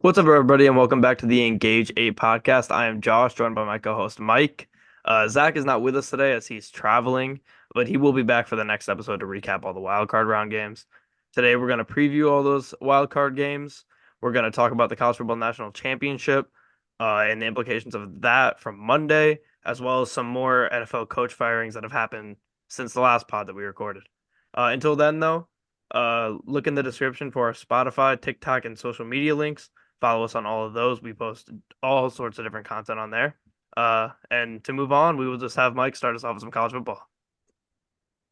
What's up, everybody, and welcome back to the Engage 8 podcast. I am Josh, joined by my co-host Mike. Zach is not with us today as he's traveling, but he will be back for the next episode to recap all the wildcard round games. Today, we're going to preview all those wildcard games. We're going to talk about the College Football National Championship and the implications of that from Monday, as well as some more NFL coach firings that have happened since the last pod that we recorded. Until then, though, look in the description for our Spotify, TikTok, and social media links. Follow us on all of those. We post all sorts of different content on there. And to move on, we will just have Mike start us off with some college football.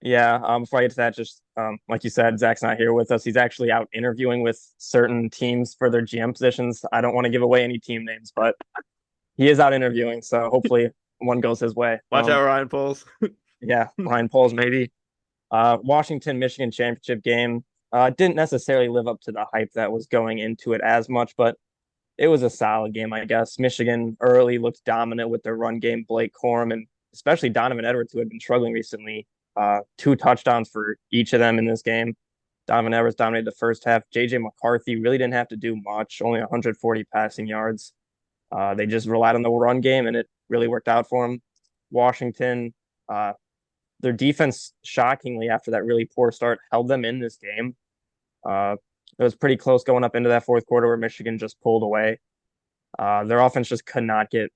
Yeah, before I get to that, just like you said, Zach's not here with us. He's actually out interviewing with certain teams for their GM positions. I don't want to give away any team names, but he is out interviewing, so hopefully one goes his way. Watch out, Ryan Poles. Yeah, Ryan Poles maybe. Washington Michigan championship game didn't necessarily live up to the hype that was going into it as much, but it was a solid game, I guess. Michigan early looked dominant with their run game. Blake Corum and especially Donovan Edwards, who had been struggling recently, two touchdowns for each of them in this game. Donovan Edwards dominated the first half. JJ McCarthy really didn't have to do much, only 140 passing yards. They just relied on the run game, and it really worked out for them. Washington, uh, their defense, shockingly, after that really poor start, held them in this game. Uh, it was pretty close going up into that fourth quarter where Michigan just pulled away. Their offense just could not get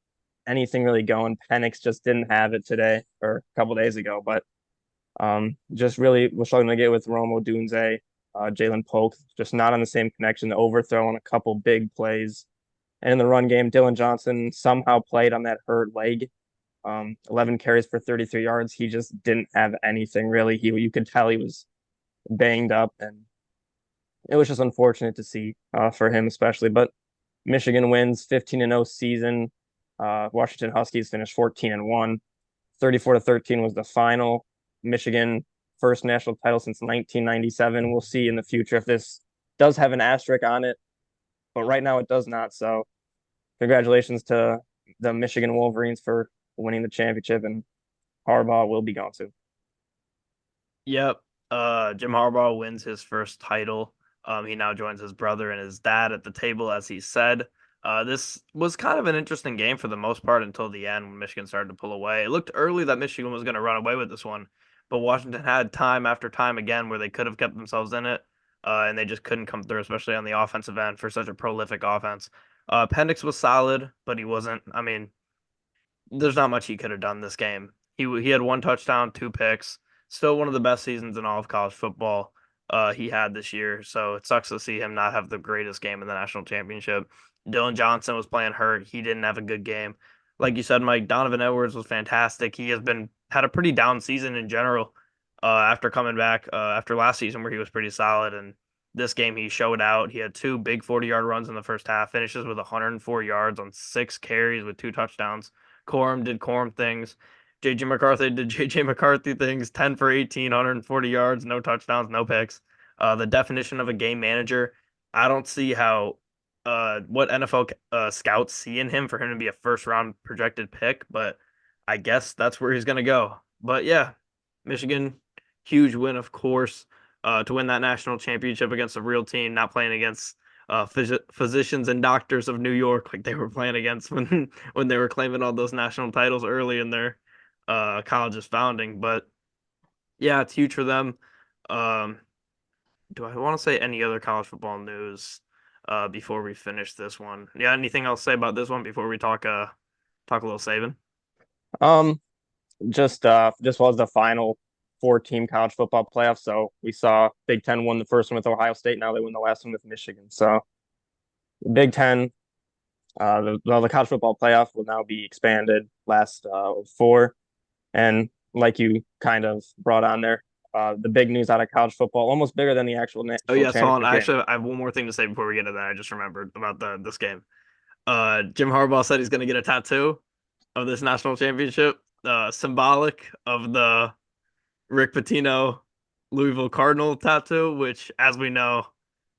anything really going. Penix just didn't have it today or a couple days ago, but just really was struggling to get with Romo Dunze, Jalen Polk, just not on the same connection. The overthrow on a couple big plays. And in the run game, Dylan Johnson somehow played on that hurt leg. 11 carries for 33 yards. He just didn't have anything really. You could tell he was banged up, and it was just unfortunate to see for him especially. But Michigan wins 15-0 season. Washington Huskies finished 14-1. 34-13 was the final. Michigan first national title since 1997. We'll see in the future if this does have an asterisk on it, but right now it does not. So congratulations to the Michigan Wolverines for winning the championship, and Harbaugh will be gone soon. Yep. Jim Harbaugh wins his first title. He now joins his brother and his dad at the table, as he said. This was kind of an interesting game for the most part until the end when Michigan started to pull away. It looked early that Michigan was going to run away with this one, but Washington had time after time again where they could have kept themselves in it, and they just couldn't come through, especially on the offensive end for such a prolific offense. Penix was solid, but he wasn't. I mean, there's not much he could have done this game. He had one touchdown, two picks. Still one of the best seasons in all of college football he had this year. So it sucks to see him not have the greatest game in the national championship. Dylan Johnson was playing hurt. He didn't have a good game. Like you said, Mike, Donovan Edwards was fantastic. He has been had a pretty down season in general after coming back after last season where he was pretty solid. And this game he showed out. He had two big 40-yard runs in the first half, finishes with 104 yards on 6 carries with two touchdowns. Corum did Corum things. JJ McCarthy did JJ McCarthy things, 10 for 18, 140 yards, no touchdowns, no picks. The definition of a game manager, I don't see how what NFL scouts see in him for him to be a first round projected pick, but I guess that's where he's going to go. But yeah, Michigan, huge win, of course, to win that national championship against a real team, not playing against physicians and doctors of New York like they were playing against when they were claiming all those national titles early in their college's founding. But yeah, it's huge for them. Um, do I want to say any other college football news before we finish this one? Yeah, anything else to say about this one before we talk a little Saban? Um, just was the final four-team college football playoff. So we saw Big Ten won the first one with Ohio State. Now they win the last one with Michigan. So the Big Ten, the college football playoff will now be expanded last four. And like you kind of brought on there, the big news out of college football, almost bigger than the actual Oh national yeah, so on. championship game. Actually, I have one more thing to say before we get to that. I just remembered about the this game. Jim Harbaugh said he's going to get a tattoo of this national championship, symbolic of the Rick Pitino Louisville Cardinal tattoo, which, as we know,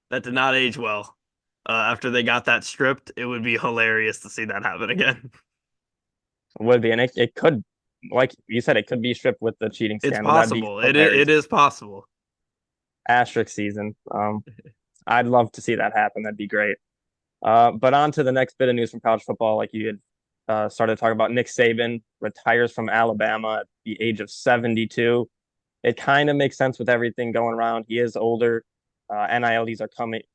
that did not age well. After they got that stripped, it would be hilarious to see that happen again. Would be, and it could, like you said, it could be stripped with the cheating It's scandal. That'd be possible. It hilarious. is possible. Asterisk season. I'd love to see that happen. That'd be great. But on to the next bit of news from college football, like you had started talking about. Nick Saban retires from Alabama at the age of 72. It kind of makes sense with everything going around. He is older. NILs are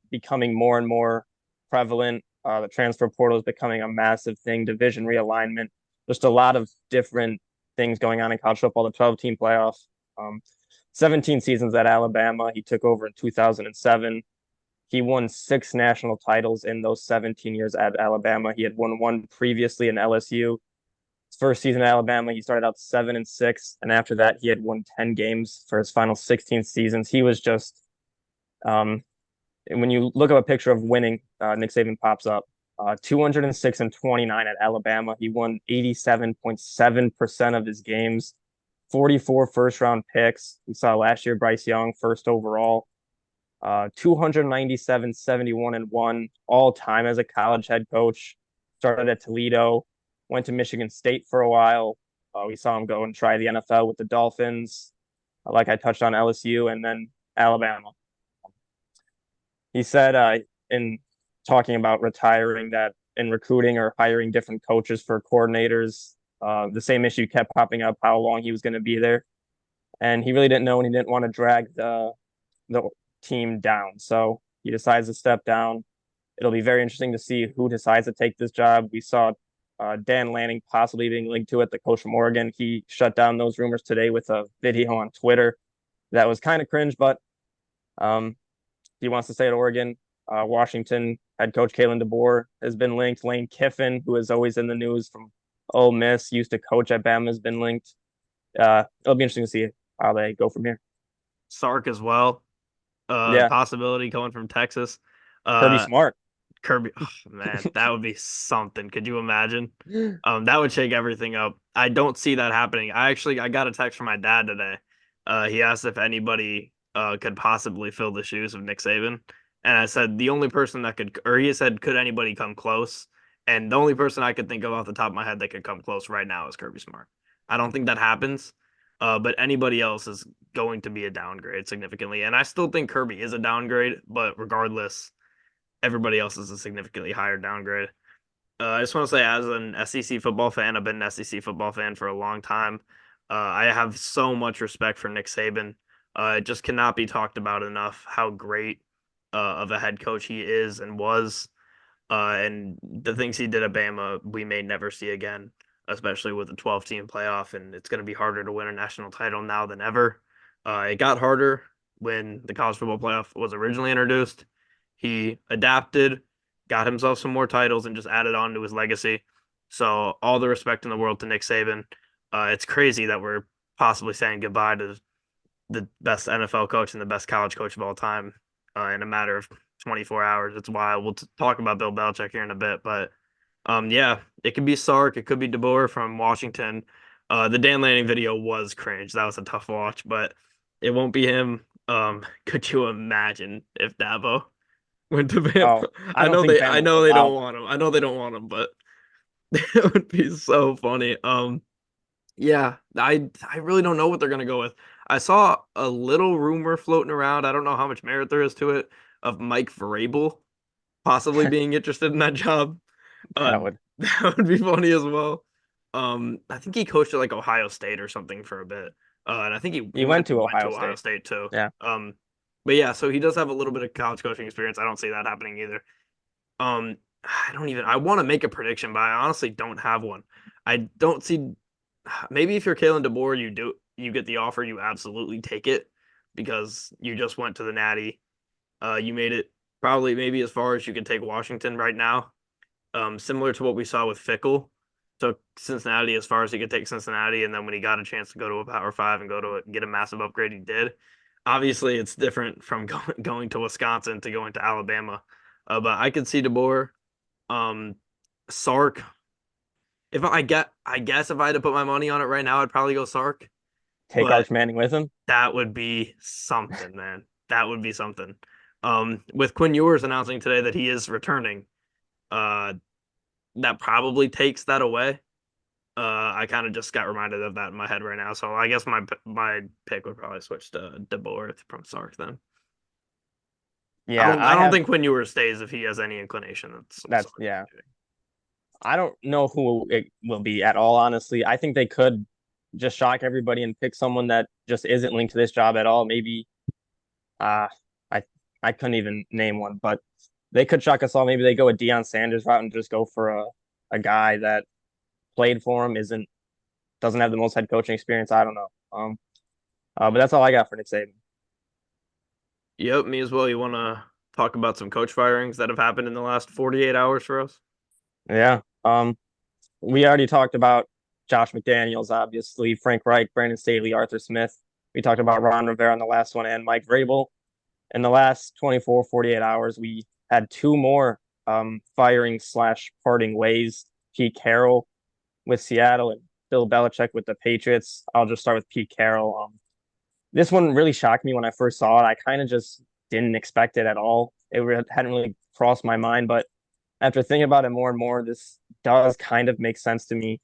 becoming more and more prevalent. The transfer portal is becoming a massive thing. Division realignment, just a lot of different things going on in college football. The 12-team playoff, um, 17 seasons at Alabama. He took over in 2007. He won 6 national titles in those 17 years at Alabama. He had won one previously in LSU. His first season at Alabama, he started out 7-6, and after that, he had won 10 games for his final 16 seasons. He was just, um, when you look at a picture of winning, Nick Saban pops up. 206-29 at Alabama. He won 87.7% of his games, 44 first round picks. We saw last year Bryce Young, first overall. 297, 71, and 1 all time as a college head coach. Started at Toledo, went to Michigan State for a while. We saw him go and try the NFL with the Dolphins, like I touched on LSU, and then Alabama. He said in talking about retiring that in recruiting or hiring different coaches for coordinators, the same issue kept popping up how long he was going to be there. And he really didn't know, and he didn't want to drag the team down. So he decides to step down. It'll be very interesting to see who decides to take this job. We saw Dan Lanning possibly being linked to it, the coach from Oregon. He shut down those rumors today with a video on Twitter that was kind of cringe, but um, he wants to stay at Oregon. Washington head coach Kalen DeBoer has been linked. Lane Kiffin, who is always in the news from Ole Miss, used to coach at Bama, has been linked. It'll be interesting to see how they go from here. Sark as well. Yeah, Possibility coming from Texas. Kirby Uh, Smart. Kirby, oh, man, that would be something. Could you imagine? That would shake everything up. I don't see that happening. I got a text from my dad today. He asked if anybody could possibly fill the shoes of Nick Saban, and I said the only person that could, or he said, could anybody come close? And the only person I could think of off the top of my head that could come close right now is Kirby Smart. I don't think that happens, but anybody else is going to be a downgrade significantly, and I still think Kirby is a downgrade, but regardless everybody else is a significantly higher downgrade. I just want to say, as an SEC football fan, I've been an SEC football fan for a long time. I have so much respect for Nick Saban. It just cannot be talked about enough how great of a head coach he is and was. And the things he did at Bama, we may never see again, especially with the 12-team playoff. And it's going to be harder to win a national title now than ever. It got harder when the college football playoff was originally introduced. He adapted, got himself some more titles, and just added on to his legacy. So all the respect in the world to Nick Saban. It's crazy that we're possibly saying goodbye to the best NFL coach and the best college coach of all time in a matter of 24 hours. It's wild. We'll talk about Bill Belichick here in a bit, but yeah, it could be Sark, it could be DeBoer from Washington. The Dan Lanning video was cringe. That was a tough watch, but it won't be him. Could you imagine if Dabo went to Oh, Bama? I don't think I Bama would know they don't allow want him. I know they don't want him, but it would be so funny. Yeah, I really don't know what they're gonna go with. I saw a little rumor floating around. I don't know how much merit there is to it of Mike Vrabel possibly that. being interested in that job. Uh, That would. that would be funny as well. I think he coached at like Ohio State or something for a bit. And I think he He might went have to went to Ohio Ohio State. State too. Yeah. But yeah, so he does have a little bit of college coaching experience. I don't see that happening either. I don't even. I want to make a prediction, but I honestly don't have one. I don't see. Maybe if you're Kalen DeBoer, you get the offer, you absolutely take it because you just went to the Natty. You made it probably maybe as far as you could take Washington right now. Similar to what we saw with Fickle, took Cincinnati as far as he could take Cincinnati, and then when he got a chance to go to a Power Five and get a massive upgrade, he did. Obviously, it's different from going to Wisconsin to going to Alabama, but I could see DeBoer, um, Sark. If I guess if I had to put my money on it right now, I'd probably go Sark, Take but Arch Manning with him. that would be something, man. That would be something. With Quinn Ewers announcing today that he is returning, uh, that probably takes that away. I kind of just got reminded of that in my head right now, so I guess my pick would probably switch to DeBoer from Sark then. Yeah, I I don't have think Quinn Ewers stays if he has any inclination of some that's sort. yeah. I don't know who it will be at all, honestly. I think they could just shock everybody and pick someone that just isn't linked to this job at all. Maybe uh I I couldn't even name one, but they could shock us all. Maybe they go a Deion Sanders route and just go for a guy that played for him, isn't doesn't have the most head coaching experience. I don't know. But that's all I got for Nick Saban. Yep, me as well. You want to talk about some coach firings that have happened in the last 48 hours for us? Yeah. We already talked about Josh McDaniels, obviously, Frank Reich, Brandon Staley, Arthur Smith. We talked about Ron Rivera on the last one and Mike Vrabel. In the last 24, 48 hours, we had two more firing slash parting ways. Pete Carroll with Seattle and Bill Belichick with the Patriots. I'll just start with Pete Carroll. This one really shocked me when I first saw it. I kind of just didn't expect it at all. Hadn't really crossed my mind, but after thinking about it more and more, this does kind of make sense to me.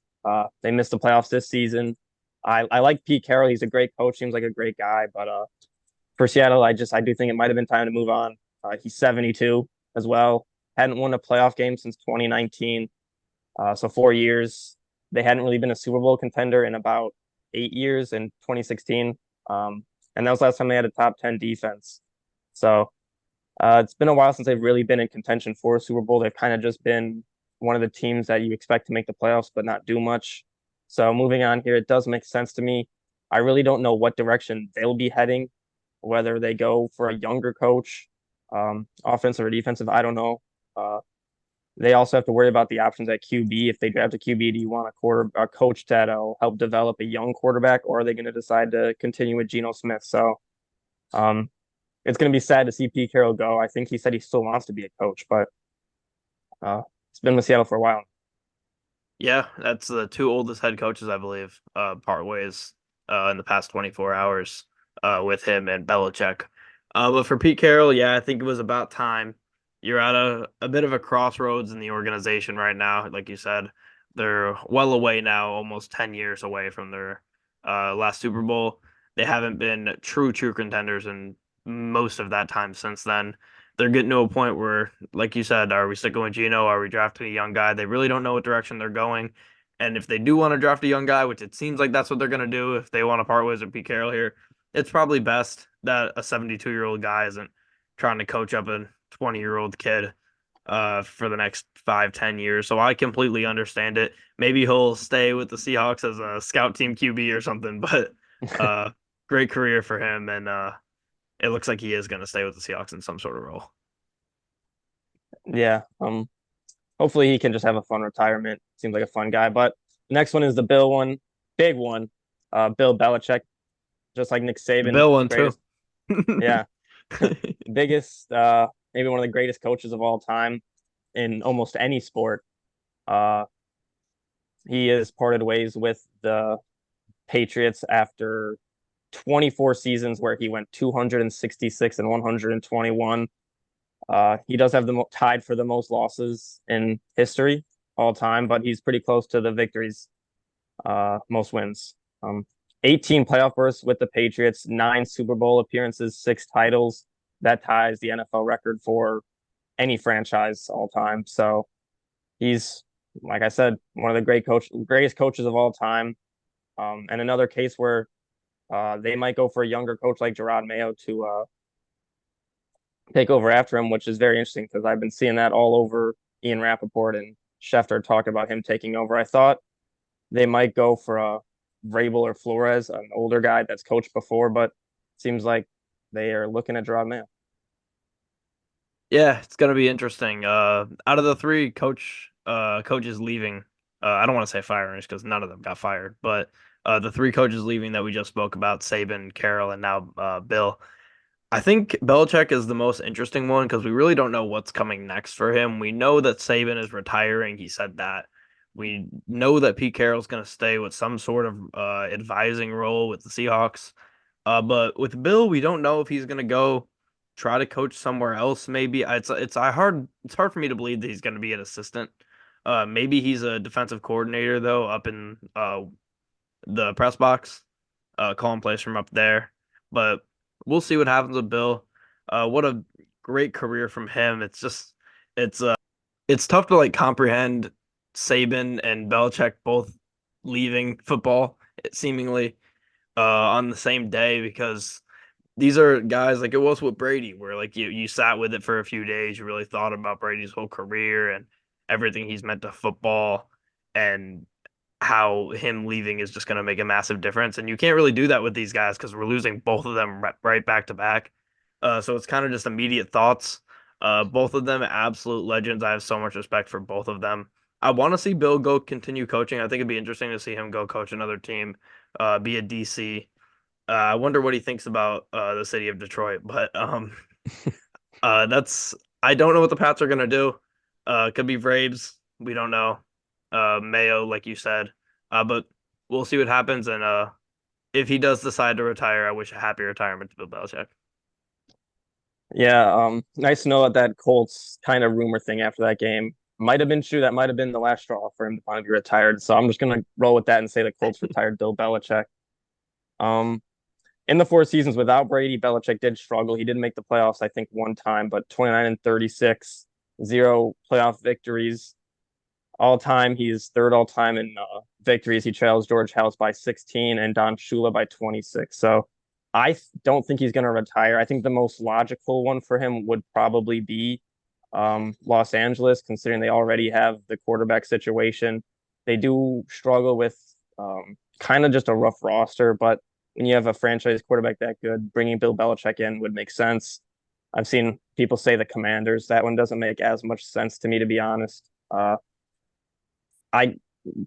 They missed the playoffs this season. I like Pete Carroll. He's a great coach. Seems like a great guy. But for Seattle, I do think it might have been time to move on. He's 72 as well. Hadn't won a playoff game since 2019. So 4 years. They hadn't really been a Super Bowl contender in about 8 years in 2016. And that was the last time they had a top 10 defense. So it's been a while since they've really been in contention for a Super Bowl. They've kind of just been one of the teams that you expect to make the playoffs, but not do much. So moving on here, it does make sense to me. I really don't know what direction they'll be heading, whether they go for a younger coach, offensive or defensive. I don't know. Uh, they also have to worry about the options at QB. If they draft a QB, do you want a coach that'll help develop a young quarterback, or are they going to decide to continue with Geno Smith? So um, it's going to be sad to see Pete Carroll go. I think he said he still wants to be a coach, but it's been with Seattle for a while. Yeah, that's the two oldest head coaches, I believe, part ways in the past 24 hours with him and Belichick. But for Pete Carroll, yeah, I think it was about time. You're at a bit of a crossroads in the organization right now. Like you said, they're well away now, almost 10 years away from their last Super Bowl. They haven't been true contenders in most of that time since then. They're getting to a point where, like you said, are we sticking with Geno? Are we drafting a young guy? They really don't know what direction they're going. And if they do want to draft a young guy, which it seems like that's what they're going to do, if they want to part ways with Pete Carroll here, it's probably best that a 72-year-old guy isn't trying to coach up a 20-year-old kid for the next 5, 10 years. So I completely understand it. Maybe he'll stay with the Seahawks as a scout team QB or something, but uh, great career for him. And it looks like he is going to stay with the Seahawks in some sort of role. Yeah. Hopefully he can just have a fun retirement. Seems like a fun guy. But the next one is the Bill one, big one. Bill Belichick, just like Nick The Saban, Bill one too. greatest. Yeah, biggest. Maybe one of the greatest coaches of all time in almost any sport. Uh, he has parted ways with the Patriots after 24 seasons where he went 266 and 121. He does have the tied for the most losses in history all time, but he's pretty close to the victories, most wins. 18 playoff berths with the Patriots, 9 Super Bowl appearances, 6 titles. That ties the NFL record for any franchise all time. So he's, like I said, one of the greatest coaches of all time. And another case where they might go for a younger coach like Gerard Mayo to take over after him, which is very interesting because I've been seeing that all over Ian Rappaport and Schefter talk about him taking over. I thought they might go for a Vrabel or Flores, an older guy that's coached before, but it seems like they are looking at Gerard Mayo. Yeah, it's gonna be interesting. Out of the three coaches leaving, I don't want to say firings because none of them got fired, but the three coaches leaving that we just spoke about, Saban, Carroll, and now Bill. I think Belichick is the most interesting one because we really don't know what's coming next for him. We know that Saban is retiring. He said that. We know that Pete Carroll's going to stay with some sort of advising role with the Seahawks. But with Bill, we don't know if he's going to go try to coach somewhere else. Maybe it's hard for me to believe that he's going to be an assistant. Maybe he's a defensive coordinator though, up in the press box, calling plays from up there. But we'll see what happens with Bill. What a great career from him. It's it's tough to like comprehend Saban and Belichick both leaving football seemingly on the same day because these are guys like it was with Brady, where like you sat with it for a few days, you really thought about Brady's whole career and everything he's meant to football, and how him leaving is just going to make a massive difference. And you can't really do that with these guys because we're losing both of them right back to back. So it's kind of just immediate thoughts. Both of them absolute legends. I have so much respect for both of them. I want to see Bill go continue coaching. I think it'd be interesting to see him go coach another team, be a DC. I wonder what he thinks about the city of Detroit, but that's I don't know what the Pats are gonna do. Could be Braves. We don't know. Mayo, like you said. But we'll see what happens. And if he does decide to retire, I wish a happy retirement to Bill Belichick. Yeah, nice to know that Colts kind of rumor thing after that game might have been true. That might have been the last straw for him to finally be retired. So I'm just gonna roll with that and say the Colts retired Bill Belichick. Um, in the 4 seasons without Brady, Belichick did struggle. He did make the playoffs, I think, one time, but 29 and 36, zero playoff victories all time. He's third all time in victories. He trails George House by 16 and Don Shula by 26. So don't think he's going to retire. I think the most logical one for him would probably be Los Angeles, considering they already have the quarterback situation. They do struggle with kind of just a rough roster, but when you have a franchise quarterback that good, bringing Bill Belichick in would make sense. I've seen people say the Commanders. That one doesn't make as much sense to me, to be honest. I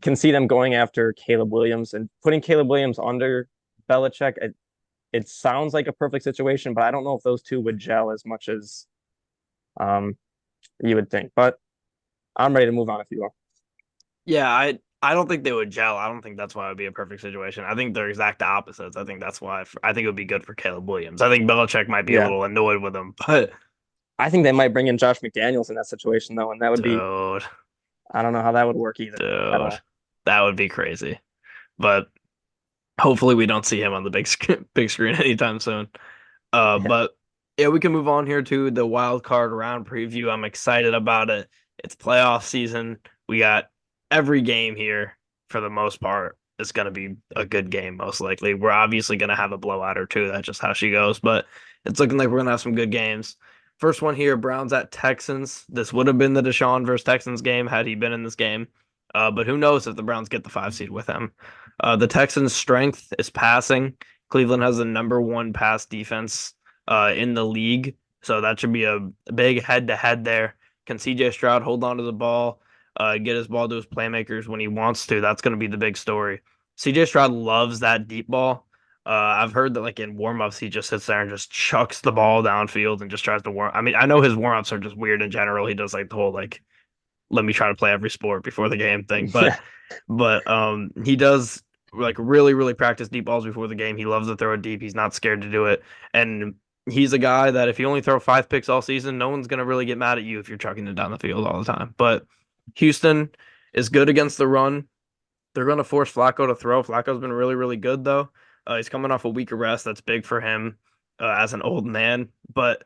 can see them going after Caleb Williams and putting Caleb Williams under Belichick. It sounds like a perfect situation, but I don't know if those two would gel as much as um, you would think. But I'm ready to move on if you are. Yeah, I don't think they would gel. I don't think that's why it would be a perfect situation. I think they're exact opposites. I think that's why I think it would be good for Caleb Williams. I think Belichick might be a Yeah, little annoyed with him, but I think they might bring in Josh McDaniels in that situation though, and that would be dude, I don't know how that would work either at dude, all. that would be crazy. But hopefully we don't see him on the big screen anytime soon. Yeah, But yeah, we can move on here to the wild card round preview. I'm excited about it. It's playoff season. We got every game here for the most part. It's going to be a good game, most likely. We're obviously going to have a blowout or two. That's just how she goes. But it's looking like we're going to have some good games. First one here, Browns at Texans. This would have been the Deshaun versus Texans game had he been in this game. But who knows if the Browns get the 5 seed with him. The Texans' strength is passing. Cleveland has the number one pass defense in the league. So that should be a big head to head there. Can CJ Stroud hold on to the ball, get his ball to his playmakers when he wants to? That's going to be the big story. CJ Stroud loves that deep ball. I've heard that like in warmups, he just sits there and just chucks the ball downfield and just tries to warm. I mean, I know his warmups are just weird in general. He does like the whole like let me try to play every sport before the game thing. But yeah, he does like really practice deep balls before the game. He loves to throw it deep. He's not scared to do it. And he's a guy that if you only throw 5 picks all season, no one's gonna really get mad at you if you're chucking it down the field all the time. But Houston is good against the run. They're going to force Flacco to throw. Flacco's been really good though. He's coming off a week of rest. That's big for him as an old man. But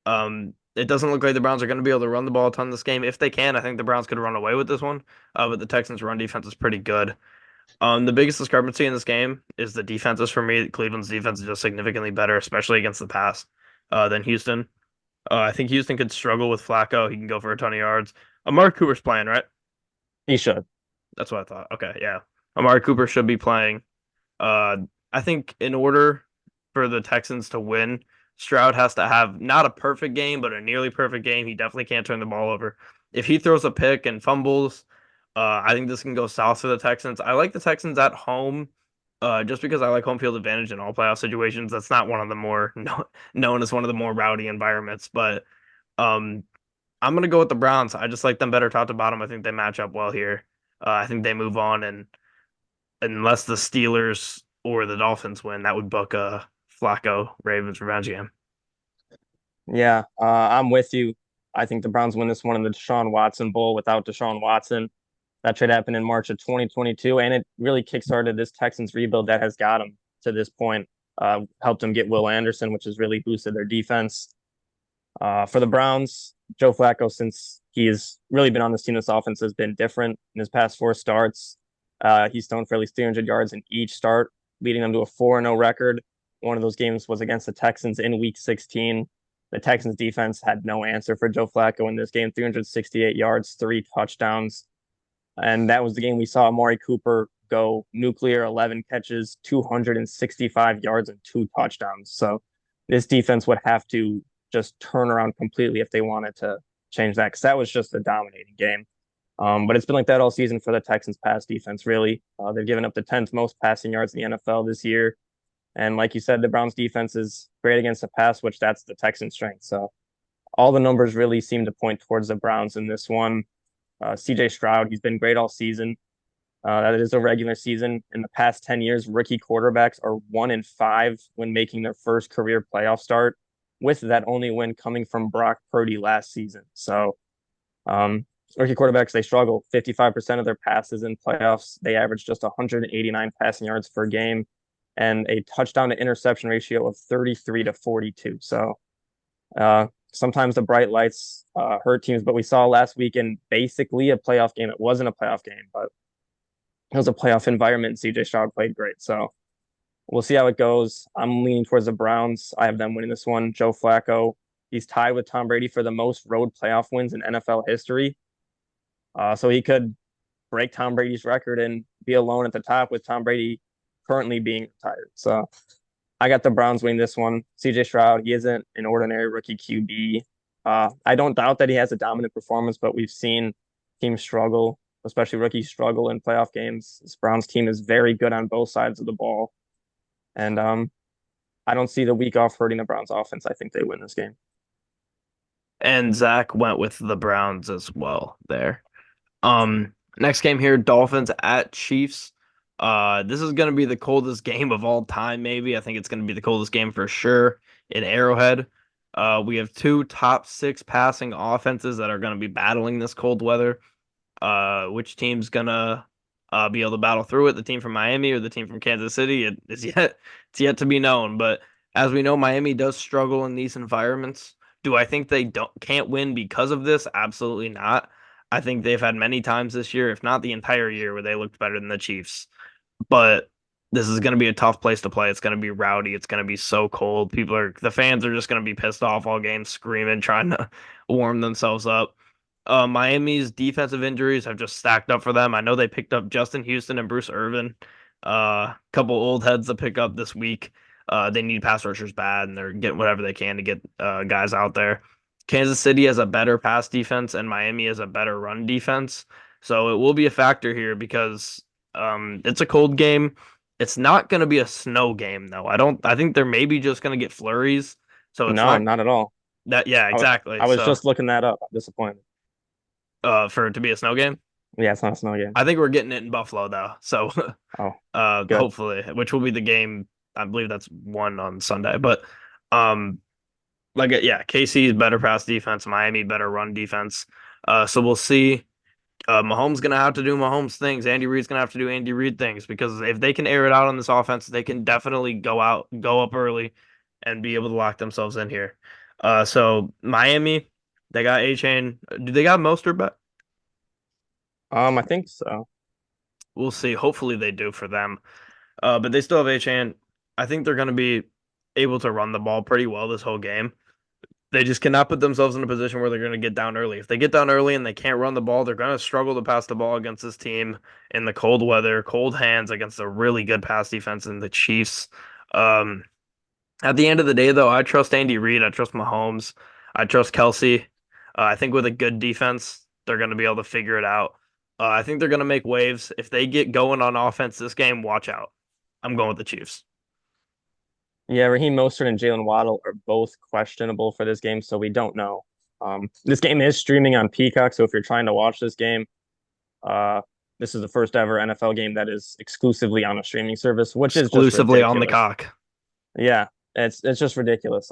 it doesn't look like the Browns are going to be able to run the ball a ton this game. If they can, I think the Browns could run away with this one. But the Texans' run defense is pretty good. The biggest discrepancy in this game is the defenses for me. Cleveland's defense is just significantly better, especially against the pass, than Houston. I think Houston could struggle with Flacco. He can go for a ton of yards. Amari Cooper's playing, right? he should. That's what I thought. Okay, yeah. Amari Cooper should be playing. Uh, I think in order for the Texans to win, Stroud has to have not a perfect game, but a nearly perfect game. He definitely can't turn the ball over. If he throws a pick and fumbles, I think this can go south for the Texans. I like the Texans at home, just because I like home field advantage in all playoff situations. That's not one of the more known as one of the more rowdy environments, but um, I'm gonna go with the Browns. I just like them better top to bottom. I think they match up well here. I think they move on, and unless the Steelers or the Dolphins win, that would book a Flacco Ravens revenge game. Yeah, I'm with you. I think the Browns win this one in the Deshaun Watson Bowl without Deshaun Watson. That trade happened in March of 2022, and it really kickstarted this Texans rebuild that has got them to this point. Helped them get Will Anderson, which has really boosted their defense. For the Browns, Joe Flacco, since he's really been on this team, this offense has been different in his past four starts. He's thrown for at least 300 yards in each start, leading them to a 4-0 record. One of those games was against the Texans in Week 16. The Texans defense had no answer for Joe Flacco in this game, 368 yards, three touchdowns. And that was the game we saw Amari Cooper go nuclear, 11 catches, 265 yards, and two touchdowns. So this defense would have to just turn around completely if they wanted to change that, because that was just a dominating game. But it's been like that all season for the Texans pass defense, really. They've given up the 10th most passing yards in the NFL this year. And like you said, the Browns defense is great against the pass, which that's the Texans' strength. So all the numbers really seem to point towards the Browns in this one. CJ Stroud, he's been great all season. That is a regular season. In the past 10 years, rookie quarterbacks are 1-5 when making their first career playoff start, with that only win coming from Brock Purdy last season. So, rookie quarterbacks, they struggle. 55% of their passes in playoffs, they average just 189 passing yards per game and a touchdown to interception ratio of 33-42. So, sometimes the bright lights hurt teams, but we saw last week in basically a playoff game. It wasn't a playoff game, but it was a playoff environment. CJ Stroud played great. So we'll see how it goes. I'm leaning towards the Browns. I have them winning this one. Joe Flacco, he's tied with Tom Brady for the most road playoff wins in NFL history. So he could break Tom Brady's record and be alone at the top, with Tom Brady currently being retired. So I got the Browns winning this one. CJ Stroud, he isn't an ordinary rookie QB. I don't doubt that he has a dominant performance, but we've seen teams struggle, especially rookies struggle in playoff games. This Browns team is very good on both sides of the ball. And I don't see the week off hurting the Browns offense. I think they win this game. And Zach went with the Browns as well there. Next game here, Dolphins at Chiefs. This is gonna be the coldest game of all time, maybe. I think it's gonna be the coldest game for sure in Arrowhead. We have two top six passing offenses that are gonna be battling this cold weather. Which team's gonna be able to battle through it? The team from Miami or the team from Kansas City? It's yet to be known. But as we know, Miami does struggle in these environments. Do I think they can't win because of this? Absolutely not. I think they've had many times this year, if not the entire year, where they looked better than the Chiefs. But this is going to be a tough place to play. It's going to be rowdy. It's going to be so cold. The fans are just going to be pissed off all game, screaming, trying to warm themselves up. Miami's defensive injuries have just stacked up for them. I know they picked up Justin Houston and Bruce Irvin, a couple old heads to pick up this week. They need pass rushers bad, and they're getting whatever they can to get guys out there. Kansas City has a better pass defense, and Miami has a better run defense. So it will be a factor here because it's a cold game. It's not going to be a snow game, though. I think they're maybe just going to get flurries. So it's No, not not at all. that. Yeah, I, exactly. I was So just looking that up. I'm disappointed. for it to be a snow game. Yeah, it's not a snow game. I think we're getting it in Buffalo though. So Oh, good. hopefully, which will be the game. I believe that's one on Sunday. But um yeah, KC's better pass defense, Miami better run defense. So we'll see. Mahomes gonna have to do Mahomes things. Andy Reid's gonna have to do Andy Reid things, because if they can air it out on this offense, they can definitely go up early and be able to lock themselves in here. So Miami, they got A Chain. Do they got Mostert back? I think so. We'll see. Hopefully they do for them. But they still have A-Chan. I think they're going to be able to run the ball pretty well this whole game. They just cannot put themselves in a position where they're going to get down early. If they get down early and they can't run the ball, they're going to struggle to pass the ball against this team in the cold weather, cold hands against a really good pass defense in the Chiefs. Um, at the end of the day, though, I trust Andy Reid. I trust Mahomes. I trust Kelsey. I think with a good defense, they're going to be able to figure it out. I think they're going to make waves. If they get going on offense this game, watch out. I'm going with the Chiefs. Yeah, Raheem Mostert and Jalen Waddle are both questionable for this game, so we don't know. This game is streaming on Peacock, so if you're trying to watch this game, uh, this is the first ever NFL game that is exclusively on a streaming service, which is just Exclusively on the ridiculous. cock. Yeah, it's just ridiculous.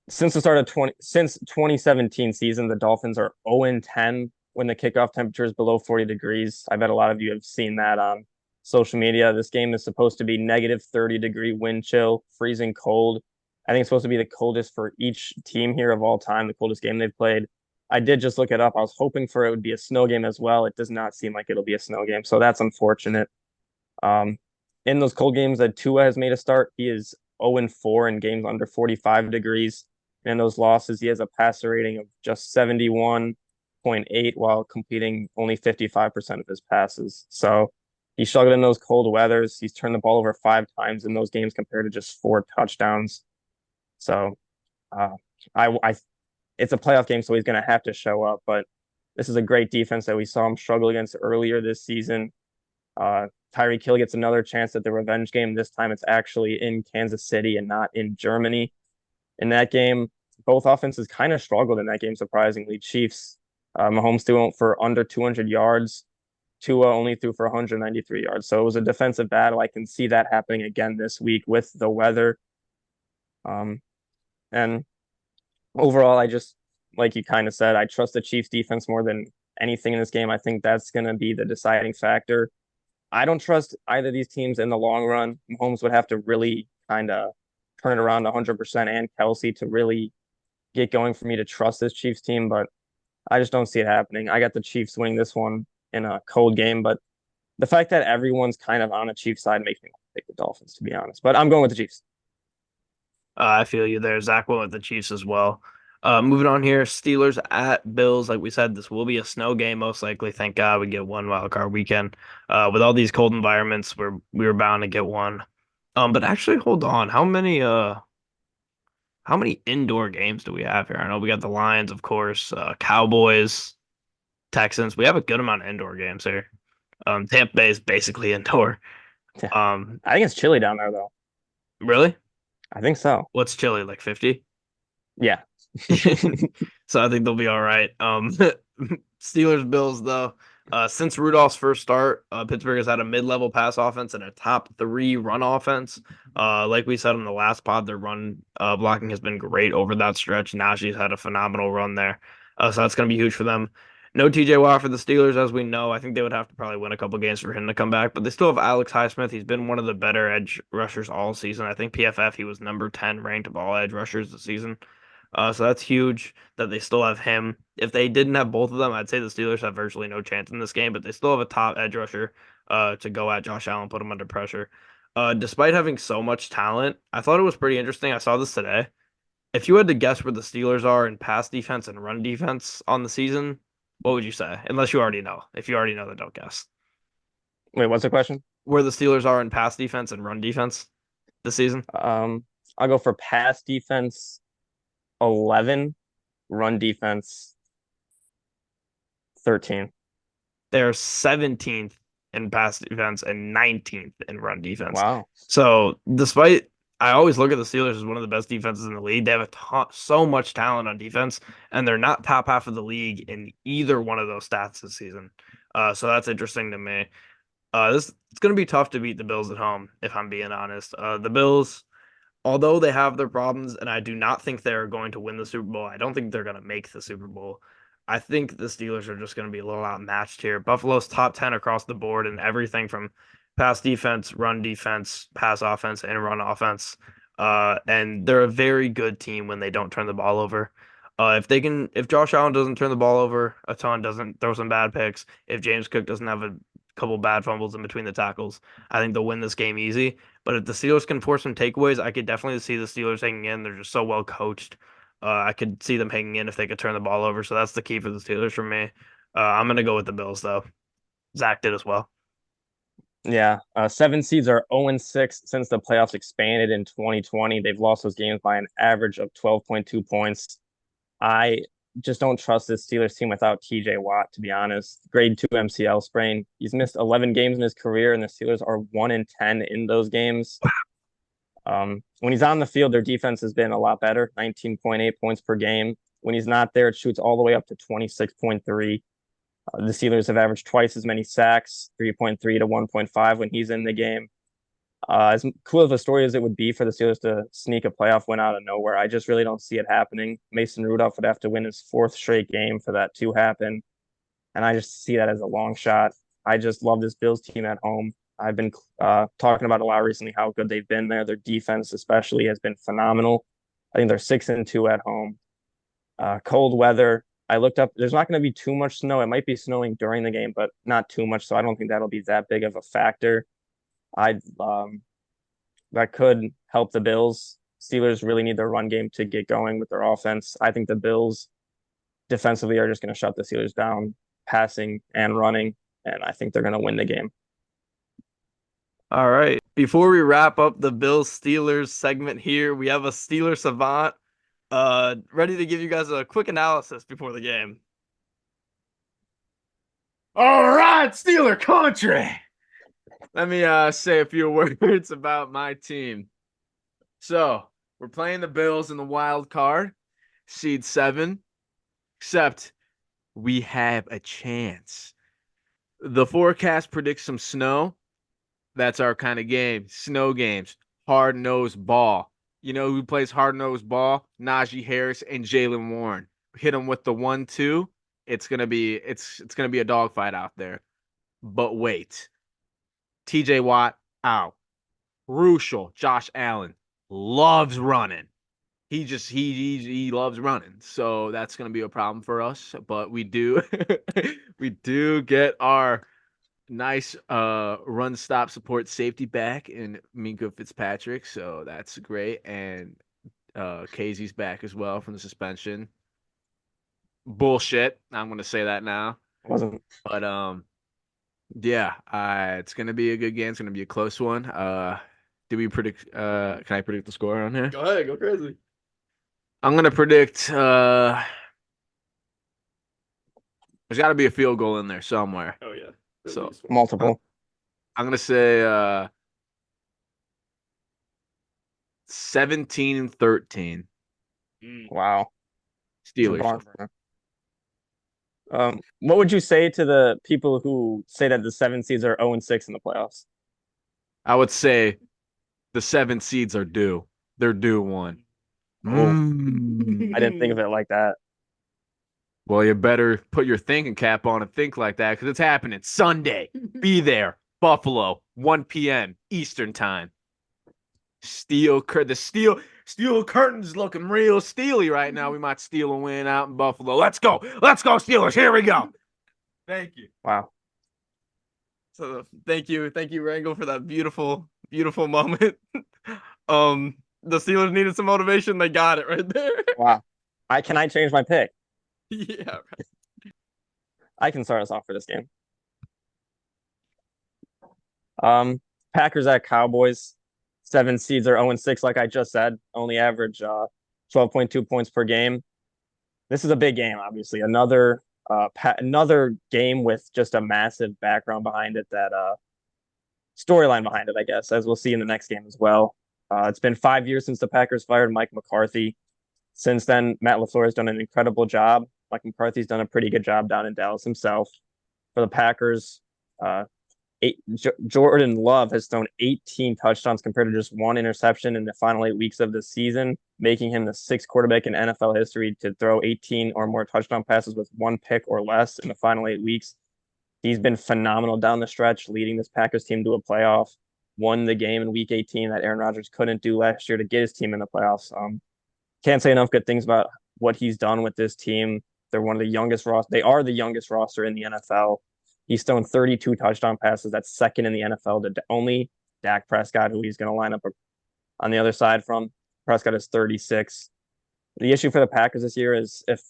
Since the start of 2017 season, the Dolphins are 0-10 when the kickoff temperature is below 40 degrees. I bet a lot of you have seen that on social media. This game is supposed to be -30-degree wind chill, freezing cold, I think it's supposed to be the coldest for each team here of all time, the coldest game they've played. I did just look it up. I was hoping for it would be a snow game as well. It does not seem like it'll be a snow game, so that's unfortunate. Um, in those cold games that Tua has made a start, he is 0-4 in games under 45 degrees. And in those losses, he has a passer rating of just 71.8 while completing only 55% of his passes. So he struggled in those cold weathers. He's turned the ball over 5 times in those games compared to just 4 touchdowns. So uh, I it's a playoff game, so he's going to have to show up. But this is a great defense that we saw him struggle against earlier this season. Tyreek Hill gets another chance at the revenge game. This time it's actually in Kansas City and not in Germany. In that game, both offenses kind of struggled in that game, surprisingly. Chiefs, Mahomes threw for under 200 yards. Tua only threw for 193 yards. So it was a defensive battle. I can see that happening again this week with the weather. And overall, I just, like you kind of said, I trust the Chiefs defense more than anything in this game. I think that's going to be the deciding factor. I don't trust either of these teams in the long run. Mahomes would have to really kind of turn it around 100% and Kelsey to really get going for me to trust this Chiefs team, but I just don't see it happening. I got the Chiefs winning this one in a cold game, but the fact that everyone's kind of on the Chiefs side makes me want to pick the Dolphins, to be honest. But I'm going with the Chiefs. I feel you there. Zach went with the Chiefs as well. Moving on here, Steelers at Bills. Like we said, this will be a snow game most likely. Thank God we get one wild card weekend. With all these cold environments, we were bound to get one. But actually, hold on. How many indoor games do we have here? I know we got the Lions, of course, Cowboys, Texans. We have a good amount of indoor games here. Tampa Bay is basically indoor. Yeah. Um, I think it's chilly down there, though. really? I think so. What's chilly, like 50? Yeah. So I think they'll be all right. Steelers Bills though. Since Rudolph's first start, Pittsburgh has had a mid-level pass offense and a top three run offense. Like we said on the last pod, their run blocking has been great over that stretch. Najee's had a phenomenal run there, so that's going to be huge for them. No TJ Watt for the Steelers, as we know. I think they would have to probably win a couple games for him to come back, but they still have Alex Highsmith. He's been one of the better edge rushers all season. I think PFF he was number 10 ranked of all edge rushers this season. So that's huge that they still have him. If they didn't have both of them, I'd say the Steelers have virtually no chance in this game, but they still have a top edge rusher to go at Josh Allen, put him under pressure. Despite having so much talent, I thought it was pretty interesting. I saw this today. If you had to guess where the Steelers are in pass defense and run defense on the season, what would you say? Unless you already know. If you already know, then don't guess. Wait, what's the question? Where the Steelers are in pass defense and run defense this season? Um, I'll go for pass defense 11, run defense 13. They're 17th in pass defense and 19th in run defense. Wow. So, despite I always look at the Steelers as one of the best defenses in the league, they have so much talent on defense, and they're not top half of the league in either one of those stats this season. So that's interesting to me. This it's going to be tough to beat the Bills at home, if I'm being honest. The Bills, although they have their problems, and I do not think they're going to win the Super Bowl, I don't think they're going to make the Super Bowl. I think the Steelers are just going to be a little outmatched here. Buffalo's top 10 across the board and everything from pass defense, pass offense, and run offense. And they're a very good team when they don't turn the ball over. If Josh Allen doesn't turn the ball over a ton, doesn't throw some bad picks, if James Cook doesn't have a couple bad fumbles in between the tackles, I think they'll win this game easy. But if the Steelers can force some takeaways, I could definitely see the Steelers hanging in. They're just so well coached. I could see them hanging in if they could turn the ball over. So that's the key for the Steelers for me. I'm gonna go with the Bills though. Zach did as well. Yeah. Seven seeds are 0-6 since the playoffs expanded in 2020. They've lost those games by an average of 12.2 points. I just don't trust this Steelers team without TJ Watt, to be honest. Grade 2 MCL sprain. He's missed 11 games in his career, and the Steelers are 1-10 in those games. When he's on the field, their defense has been a lot better, 19.8 points per game. When he's not there, it shoots all the way up to 26.3. The Steelers have averaged twice as many sacks, 3.3 to 1.5 when he's in the game. As cool of a story as it would be for the Steelers to sneak a playoff win out of nowhere, I just really don't see it happening. Mason Rudolph would have to win his fourth straight game for that to happen. And I just see that as a long shot. I just love this Bills team at home. I've been talking about a lot recently how good they've been there. Their defense, especially, has been phenomenal. I think they're 6-2 at home. Cold weather. I looked up. There's not going to be too much snow. It might be snowing during the game, but not too much. So I don't think that'll be that big of a factor. I That could help the Bills. Steelers really need their run game to get going with their offense. I think the Bills defensively are just going to shut the Steelers down, passing and running, and I think they're going to win the game. All right. Before we wrap up the Bills Steelers segment here, we have a Steeler savant ready to give you guys a quick analysis before the game. All right, Steeler country. Let me say a few words about my team. So, we're playing the Bills in the wild card, seed 7, except we have a chance. The forecast predicts some snow. That's our kind of game. Snow games, hard-nosed ball. You know who plays hard-nosed ball? Najee Harris and Jaylen Warren. Hit them with the 1-2. It's gonna be a dogfight out there. But wait, T.J. Watt out. Crucial. Josh Allen loves running. He loves running, so that's gonna be a problem for us. But we do we do get our nice run stop support safety back in Minka Fitzpatrick, so that's great. And Casey's back as well from the suspension. Bullshit. I'm gonna say that now. It wasn't. But yeah, it's gonna be a good game. It's gonna be a close one. Do we predict can I predict the score on here? Go ahead, go crazy. I'm gonna predict there's gotta be a field goal in there somewhere. Oh yeah. So Multiple. I'm gonna say 17-13. Wow. Steelers. What would you say to the people who say that the 7 seeds are 0-6 in the playoffs? I would say the 7 seeds are due. They're due one. Oh, I didn't think of it like that. Well, you better put your thinking cap on and think like that because it's happening Sunday. Be there, Buffalo, 1 p.m. Eastern time. Steel curtain's looking real steely right now. We might steal a win out in Buffalo. Let's go, Steelers. Here we go. Thank you. Wow. So thank you, Rangel, for that beautiful, beautiful moment. The Steelers needed some motivation. They got it right there. Wow. Can I change my pick? Yeah. I can start us off for this game. Packers at Cowboys. 7 seeds are 0-6, like I just said. Only average 12.2 points per game. This is a big game, obviously. Another game with just a massive background behind it, that storyline behind it, I guess, as we'll see in the next game as well. It's been 5 years since the Packers fired Mike McCarthy. Since then, Matt LaFleur has done an incredible job. Mike McCarthy's done a pretty good job down in Dallas himself. For the Packers, Jordan Love has thrown 18 touchdowns compared to just 1 interception in the final 8 weeks of the season, making him the 6th quarterback in NFL history to throw 18 or more touchdown passes with 1 pick or less in the final 8 weeks. He's been phenomenal down the stretch, leading this Packers team to a playoff. Won the game in Week 18 that Aaron Rodgers couldn't do last year to get his team in the playoffs. Can't say enough good things about what he's done with this team. They're one of the youngest roster. They are the youngest roster in the NFL. He's thrown 32 touchdown passes. That's second in the NFL to only Dak Prescott, who he's going to line up on the other side from. Prescott is 36. The issue for the Packers this year is if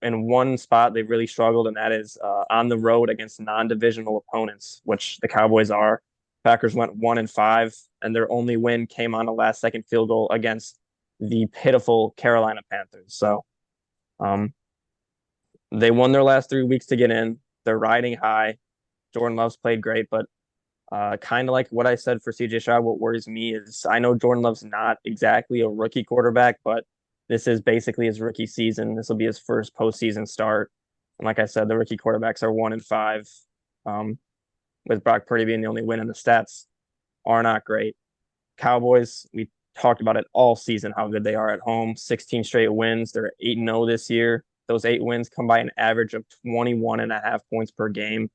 in one spot they've really struggled, and that is on the road against non-divisional opponents, which the Cowboys are. Packers went 1-5, and their only win came on a last-second field goal against the pitiful Carolina Panthers. So they won their last 3 weeks to get in. They're riding high. Jordan Love's played great, but kind of like what I said for CJ Stroud, what worries me is I know Jordan Love's not exactly a rookie quarterback, but this is basically his rookie season. This will be his first postseason start. And like I said, the rookie quarterbacks are 1-5, with Brock Purdy being the only win, and the stats are not great. Cowboys, we talked about it all season, how good they are at home. 16 straight wins. They're 8-0 this year. Those 8 wins come by an average of 21.5 points per game.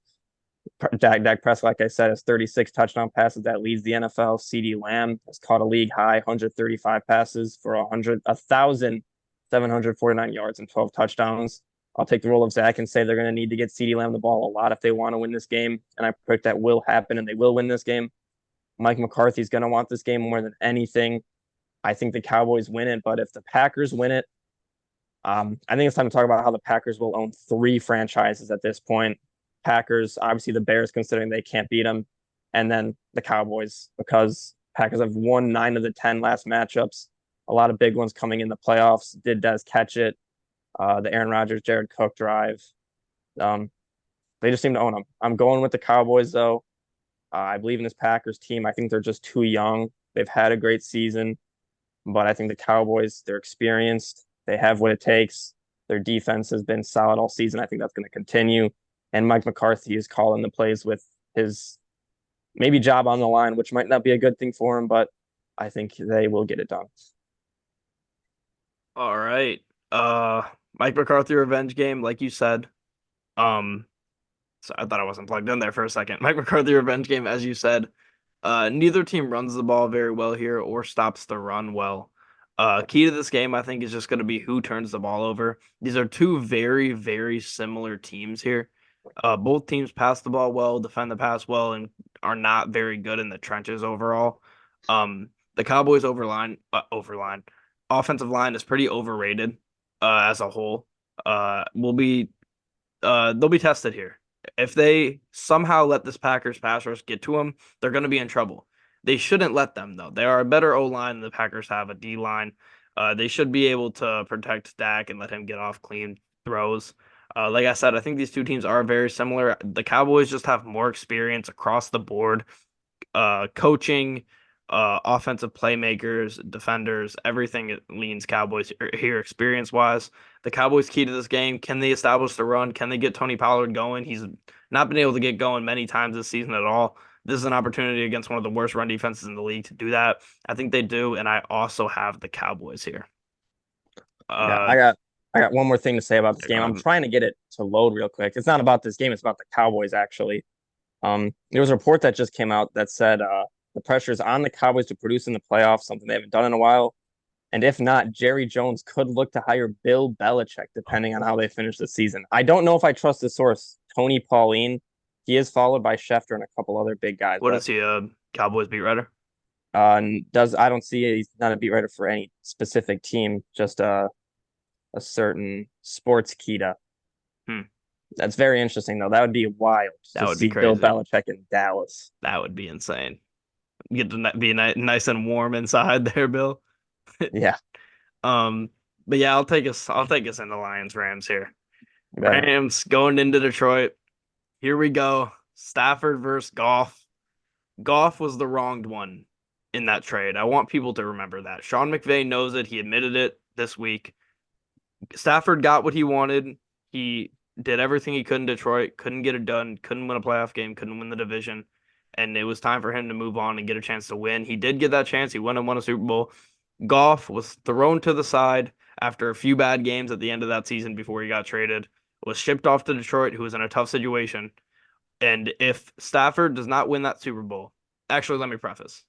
Dak Prescott, like I said, has 36 touchdown passes. That leads the NFL. CeeDee Lamb has caught a league high 135 passes for 1,749 yards and 12 touchdowns. I'll take the role of Zach and say they're going to need to get CeeDee Lamb the ball a lot if they want to win this game. And I predict that will happen and they will win this game. Mike McCarthy's going to want this game more than anything. I think the Cowboys win it, but if the Packers win it, I think it's time to talk about how the Packers will own three franchises at this point. Packers, obviously the Bears, considering they can't beat them, and then the Cowboys, because Packers have won 9 of the 10 last matchups. A lot of big ones coming in the playoffs. Did Des catch it? The Aaron Rodgers, Jared Cook drive. They just seem to own them. I'm going with the Cowboys, though. I believe in this Packers team. I think they're just too young. They've had a great season, but I think the Cowboys, they're experienced. They have what it takes. Their defense has been solid all season. I think that's going to continue. And Mike McCarthy is calling the plays with his maybe job on the line, which might not be a good thing for him, but I think they will get it done. All right. Mike McCarthy revenge game, like you said. Um, so I thought I wasn't plugged in there for a second. Mike McCarthy revenge game, as you said. Neither team runs the ball very well here or stops the run well. Key to this game, I think, is just going to be who turns the ball over. These are two very, very similar teams here. Both teams pass the ball well, defend the pass well, and are not very good in the trenches overall. The Cowboys overline offensive line is pretty overrated as a whole. They'll be tested here. If they somehow let this Packers pass rush get to them, they're going to be in trouble. They shouldn't let them, though. They are a better O-line than the Packers have, a D-line. They should be able to protect Dak and let him get off clean throws. Like I said, I think these two teams are very similar. The Cowboys just have more experience across the board, coaching, offensive playmakers, defenders, everything leans Cowboys here experience-wise. The Cowboys' key to this game, can they establish the run? Can they get Tony Pollard going? He's not been able to get going many times this season at all. This is an opportunity against one of the worst run defenses in the league to do that. I think they do, and I also have the Cowboys here. Yeah, Uh, I got one more thing to say about this game. I'm trying to get it to load real quick. It's not about this game, it's about the Cowboys actually. There was a report that just came out that said the pressure is on the Cowboys to produce in the playoffs, something they haven't done in a while. And if not, Jerry Jones could look to hire Bill Belichick, depending on how they finish the season. I don't know if I trust the source, Tony Pauline. He is followed by Schefter and a couple other big guys. what is he, a Cowboys beat writer? I don't see it. He's not a beat writer for any specific team, just a certain sports kita. That's very interesting, though. That would be wild That to would see be crazy. Bill Belichick in Dallas. That would be insane. Get to be nice and warm inside there, Bill. Yeah. But yeah, I'll take us into Lions Rams here. Better. Rams going into Detroit. Here we go. Stafford versus Goff. Goff was the wronged one in that trade. I want people to remember that. Sean McVay knows it. He admitted it this week. Stafford got what he wanted. He did everything he could in Detroit. Couldn't get it done. Couldn't win a playoff game. Couldn't win the division. And it was time for him to move on and get a chance to win. He did get that chance. He went and won a Super Bowl. Goff was thrown to the side after a few bad games at the end of that season before he got traded. Was shipped off to Detroit, who was in a tough situation. And if Stafford does not win that Super Bowl, actually, let me preface.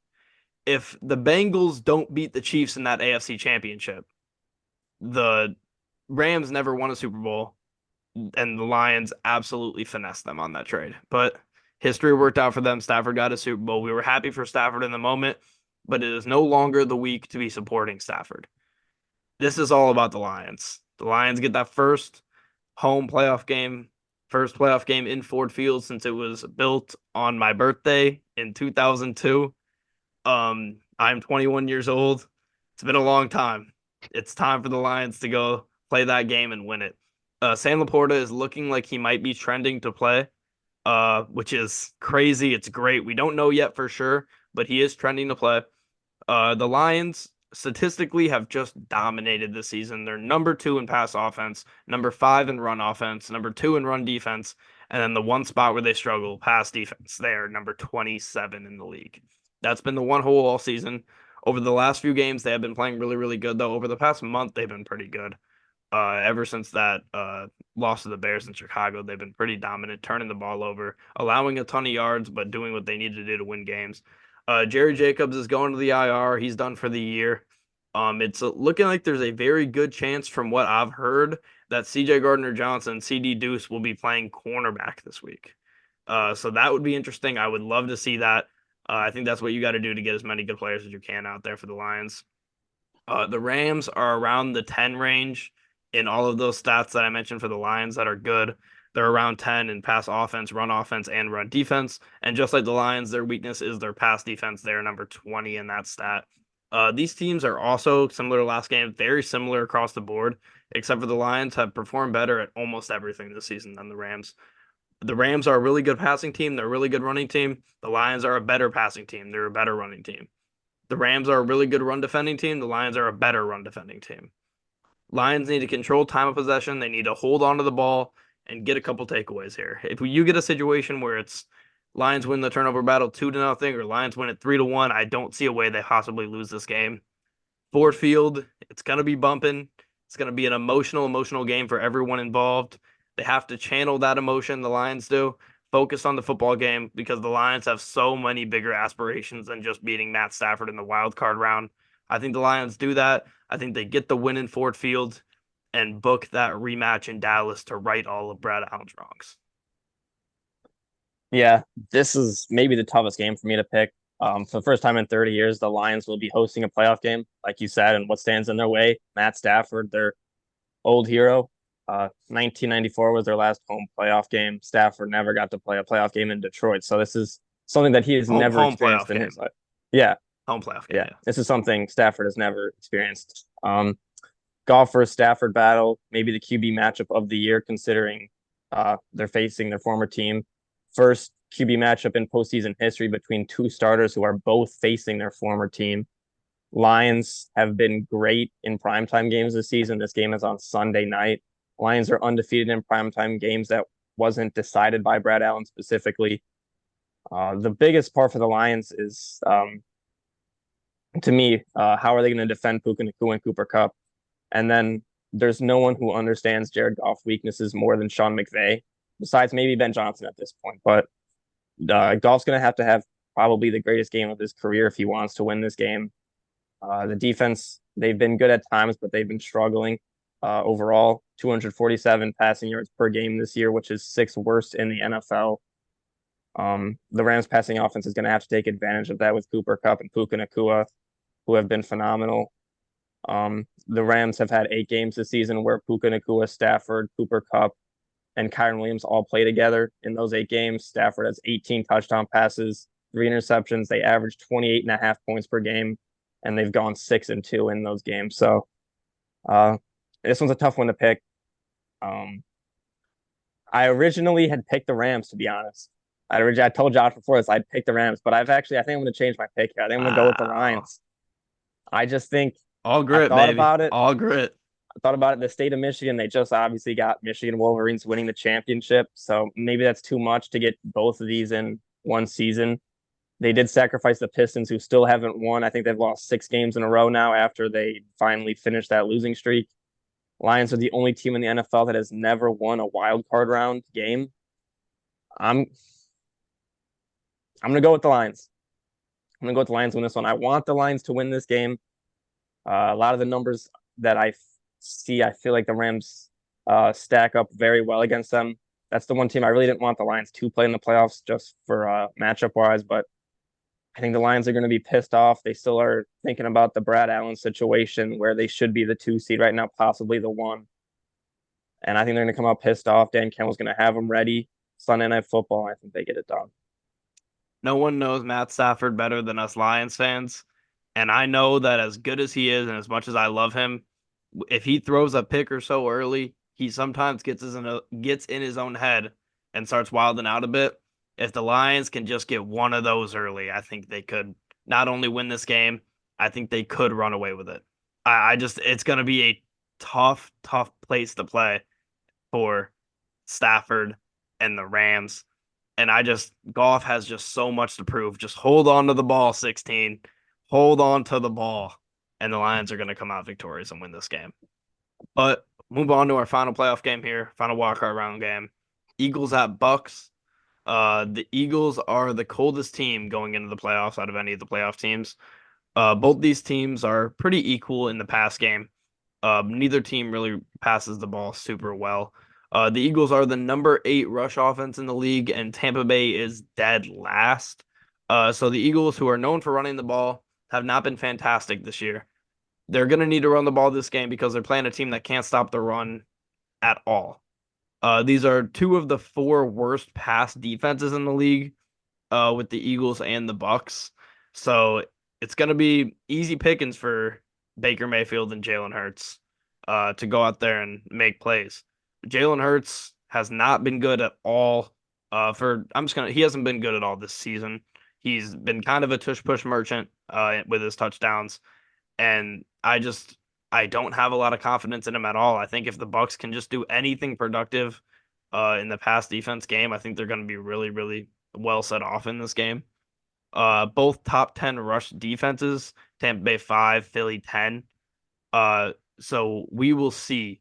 If the Bengals don't beat the Chiefs in that AFC Championship, the Rams never won a Super Bowl, and the Lions absolutely finessed them on that trade. But history worked out for them. Stafford got a Super Bowl. We were happy for Stafford in the moment, but it is no longer the week to be supporting Stafford. This is all about the Lions. The Lions get that first playoff game in Ford Field since it was built on my birthday in 2002. I'm 21 years old. It's been a long time. It's time for the Lions to go play that game and win it. Sam Laporta is looking like he might be trending to play, which is crazy. It's great. We don't know yet for sure, but he is trending to play. The Lions statistically have just dominated this season. They're number 2 in pass offense, number 5 in run offense, number 2 in run defense, and then the one spot where they struggle, pass defense. They are number 27 in the league. That's been the one hole all season. Over the last few games, they have been playing really, really good, though. Over the past month, they've been pretty good. Ever since that loss to the Bears in Chicago, they've been pretty dominant, turning the ball over, allowing a ton of yards, but doing what they need to do to win games. Jerry Jacobs is going to the IR. He's done for the year. It's looking like there's a very good chance, from what I've heard, that C.J. Gardner-Johnson, C.D. Deuce will be playing cornerback this week. So that would be interesting. I would love to see that. I think that's what you got to do to get as many good players as you can out there for the Lions. The Rams are around the 10 range in all of those stats that I mentioned for the Lions that are good. They're around 10 in pass offense, and run defense. And just like the Lions, their weakness is their pass defense. They're number 20 in that stat. These teams are also similar to last game, very similar across the board, except for the Lions have performed better at almost everything this season than the Rams. The Rams are a really good passing team. They're a really good running team. The Lions are a better passing team. They're a better running team. The Rams are a really good run defending team. The Lions are a better run defending team. Lions need to control time of possession. They need to hold on to the ball and get a couple takeaways here. If you get a situation where it's Lions win the turnover battle 2-0 or Lions win it 3-1, I don't see a way they possibly lose this game. Ford Field, it's going to be bumping. It's going to be an emotional game for everyone involved. They have to channel that emotion, the Lions do, focus on the football game, because the Lions have so many bigger aspirations than just beating Matt Stafford in the wild card round. I think the Lions do that. I think they get the win in Ford Field and book that rematch in Dallas to right all of Brad Allen's wrongs. Yeah, this is maybe the toughest game for me to pick. For the first time in 30 years, the Lions will be hosting a playoff game, like you said, and what stands in their way? Matt Stafford, their old hero. 1994 was their last home playoff game. Stafford never got to play a playoff game in Detroit, so this is something that he has never Home experienced playoff in game. his life. Yeah, Home playoff game. yeah, Yeah. this is something Stafford has never experienced. Golf versus Stafford battle, maybe the QB matchup of the year, considering they're facing their former team. First QB matchup in postseason history between two starters who are both facing their former team. Lions have been great in primetime games this season. This game is on Sunday night. Lions are undefeated in primetime games that wasn't decided by Brad Allen specifically. The biggest part for the Lions is, to me, how are they going to defend Puka Nacua and Cooper Kupp? And then there's no one who understands Jared Goff's weaknesses more than Sean McVay, besides maybe Ben Johnson at this point. But Goff's going to have probably the greatest game of his career if he wants to win this game. The defense, they've been good at times, but they've been struggling. Overall, 247 passing yards per game this year, which is sixth worst in the NFL. The Rams passing offense is going to have to take advantage of that with Cooper Kupp and Puka Nacua, who have been phenomenal. The Rams have had 8 games this season where Puka Nacua, Stafford, Cooper Kupp, and Kyren Williams all play together. In those 8 games, Stafford has 18 touchdown passes, 3 interceptions. They average 28.5 points per game, and they've gone 6-2 in those games. So this one's a tough one to pick. I originally had picked the Rams, to be honest. I told Josh before this I'd pick the Rams, but I think I'm going to change my pick here. I think I'm going to go with the Lions. I just think all grit, I thought baby. about it. All grit. I thought about it. The state of Michigan, they just obviously got Michigan Wolverines winning the championship. So maybe that's too much to get both of these in one season. They did sacrifice the Pistons, who still haven't won. I think they've lost 6 games in a row now after they finally finished that losing streak. Lions are the only team in the NFL that has never won a wild card round game. I'm going to go with the Lions. I'm going to go with the Lions win this one. I want the Lions to win this game. A lot of the numbers that I see, I feel like the Rams stack up very well against them. That's the one team I really didn't want the Lions to play in the playoffs just for matchup wise, but I think the Lions are going to be pissed off. They still are thinking about the Brad Allen situation where they should be the 2 seed right now, possibly the 1. And I think they're going to come out pissed off. Dan Campbell's going to have them ready. Sunday Night Football. I think they get it done. No one knows Matt Stafford better than us Lions fans. And I know that as good as he is and as much as I love him, if he throws a pick or so early, he sometimes gets in his own head and starts wilding out a bit. If the Lions can just get one of those early, I think they could not only win this game, I think they could run away with it. It's going to be a tough place to play for Stafford and the Rams. And Goff has just so much to prove. Just hold on to the ball, 16. Hold on to the ball. And the Lions are going to come out victorious and win this game. But move on to our final playoff game here, final wildcard round game. Eagles at Bucks. The Eagles are the coldest team going into the playoffs out of any of the playoff teams. Both these teams are pretty equal in the pass game. Neither team really passes the ball super well. The Eagles are the number 8 rush offense in the league, and Tampa Bay is dead last. So the Eagles, who are known for running the ball, have not been fantastic this year. They're going to need to run the ball this game because they're playing a team that can't stop the run at all. These are two of the 4 worst pass defenses in the league, with the Eagles and the Bucks. So it's going to be easy pickings for Baker Mayfield and Jalen Hurts to go out there and make plays. Jalen Hurts has not been good at all. He hasn't been good at all this season. He's been kind of a tush push merchant with his touchdowns, and I don't have a lot of confidence in him at all. I think if the Bucks can just do anything productive in the pass defense game, I think they're going to be really, really well set off in this game. Both top 10 rush defenses, Tampa Bay 5, Philly 10. So we will see